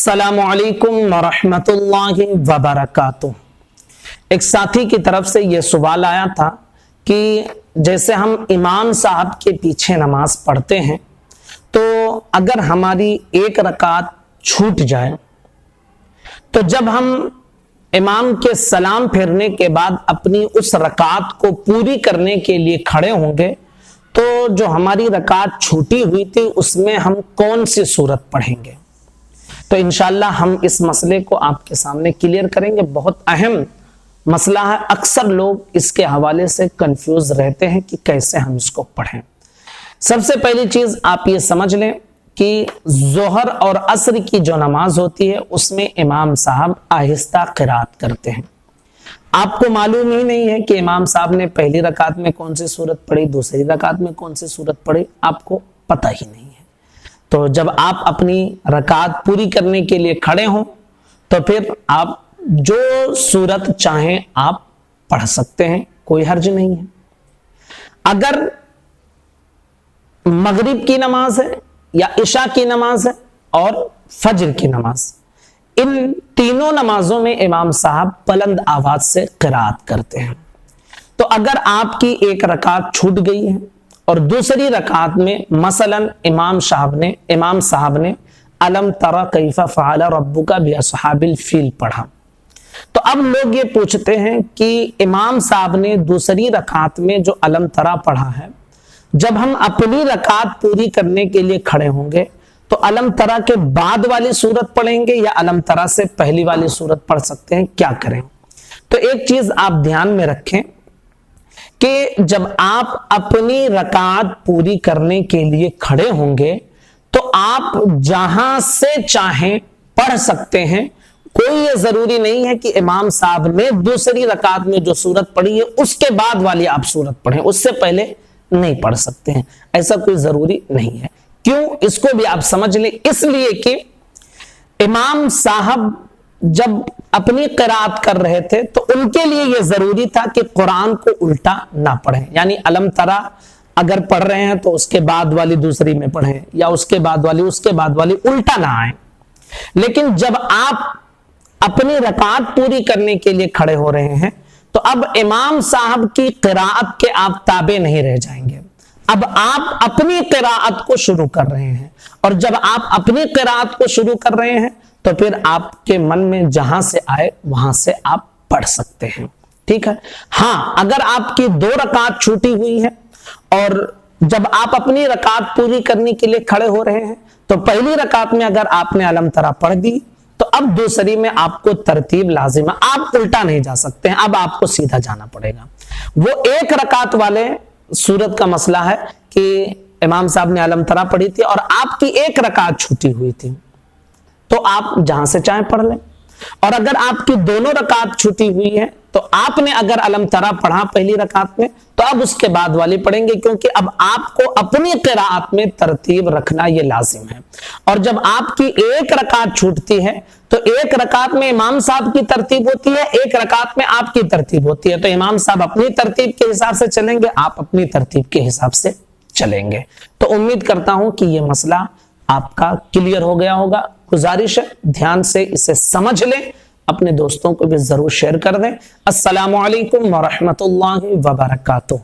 अस्सलामुअलैकुम वरहमतुल्लाहि वबरकातुह। एक साथी की तरफ से यह सवाल आया था कि जैसे हम इमाम साहब के पीछे नमाज पढ़ते हैं तो अगर हमारी एक रकात छूट जाए तो जब हम इमाम के सलाम फेरने के बाद अपनी उस रकात को पूरी करने के लिए खड़े होंगे तो जो हमारी रकात छूटी हुई थी उसमें हम कौन सी सूरत पढ़ेंगे। तो इंशाल्लाह हम इस मसले को आपके सामने क्लियर करेंगे। बहुत अहम मसला है, अक्सर लोग इसके हवाले से कंफ्यूज रहते हैं कि कैसे हम इसको पढ़ें। सबसे पहली चीज आप ये समझ लें कि जोहर और असर की जो नमाज होती है उसमें इमाम साहब आहिस्ता क़िरात करते हैं। आपको मालूम ही नहीं है कि इमाम साहब ने पहली रकात में कौन सी सूरत पढ़ी, दूसरी रकात में कौन सी सूरत पढ़ी, आपको पता ही नहीं है। तो जब आप अपनी रकात पूरी करने के लिए खड़े हों तो फिर आप जो सूरत चाहें आप पढ़ सकते हैं, कोई हर्ज नहीं है। अगर मगरिब की नमाज है या इशा की नमाज है और फजर की नमाज, इन तीनों नमाजों में इमाम साहब बुलंद आवाज से क़िरात करते हैं। तो अगर आपकी एक रकात छूट गई है और दूसरी रकात में मसलन इमाम साहब ने अलम तरा कैफ़ा फ़अल रब्बुका बिअस्हाबिल फील पढ़ा, तो अब लोग ये पूछते हैं कि इमाम साहब ने दूसरी रकात में जो अलम तरा पढ़ा है, जब हम अपनी रकात पूरी करने के लिए खड़े होंगे तो अलम तरा के बाद वाली सूरत पढ़ेंगे या अलम तरा से पहली वाली सूरत पढ़ सकते हैं, क्या करें। तो एक चीज आप ध्यान में रखें कि जब आप अपनी रकात पूरी करने के लिए खड़े होंगे तो आप जहां से चाहें पढ़ सकते हैं। कोई ये जरूरी नहीं है कि इमाम साहब ने दूसरी रकात में जो सूरत पढ़ी है उसके बाद वाली आप सूरत पढ़ें, उससे पहले नहीं पढ़ सकते हैं, ऐसा कोई जरूरी नहीं है। क्यों, इसको भी आप समझ लें। इसलिए कि इमाम साहब जब अपनी क़िरात कर रहे थे तो उनके लिए यह जरूरी था कि कुरान को उल्टा ना पढ़ें, यानी अलम तरा अगर पढ़ रहे हैं तो उसके बाद वाली दूसरी में पढ़ें या उसके बाद वाली उल्टा ना आए। लेकिन जब आप अपनी रकात पूरी करने के लिए खड़े हो रहे हैं तो अब इमाम साहब की क़िरात के आप ताबे नहीं रह जाएंगे। अब आप अपनी क़िरात को शुरू कर रहे हैं और जब आप अपनी क़िरात को शुरू कर रहे हैं तो फिर आपके मन में जहां से आए वहां से आप पढ़ सकते हैं, ठीक है। हाँ, अगर आपकी 2 रकात छूटी हुई है और जब आप अपनी रकात पूरी करने के लिए खड़े हो रहे हैं तो पहली रकात में अगर आपने अलम तरा पढ़ दी तो अब दूसरी में आपको तरतीब लाजिम है, आप उल्टा नहीं जा सकते हैं, अब आपको सीधा जाना पड़ेगा। वो एक रकात वाले सूरत का मसला है कि इमाम साहब ने अलम तरा पढ़ी थी और आपकी एक रकात छूटी हुई थी, तो आप जहां से चाहे पढ़ लें। और अगर आपकी दोनों रकात छूटी हुई है तो आपने अगर अलम तरा पढ़ा पहली रकात में तो अब उसके बाद वाली पढ़ेंगे, क्योंकि अब आपको अपनी क़िराअत में तरतीब रखना यह लाजिम है। और जब आपकी एक रकात छूटती है तो एक रकात में इमाम साहब की तरतीब होती है, एक रकात में आपकी तरतीब होती है। तो इमाम साहब अपनी तरतीब के हिसाब से चलेंगे, आप अपनी तरतीब के हिसाब से चलेंगे। तो उम्मीद करता हूं कि यह मसला आपका क्लियर हो गया होगा। गुजारिश है ध्यान से इसे समझ लें, अपने दोस्तों को भी जरूर शेयर कर दें। अस्सलामु अलैकुम वरहमतुल्लाहि वबरकातुह।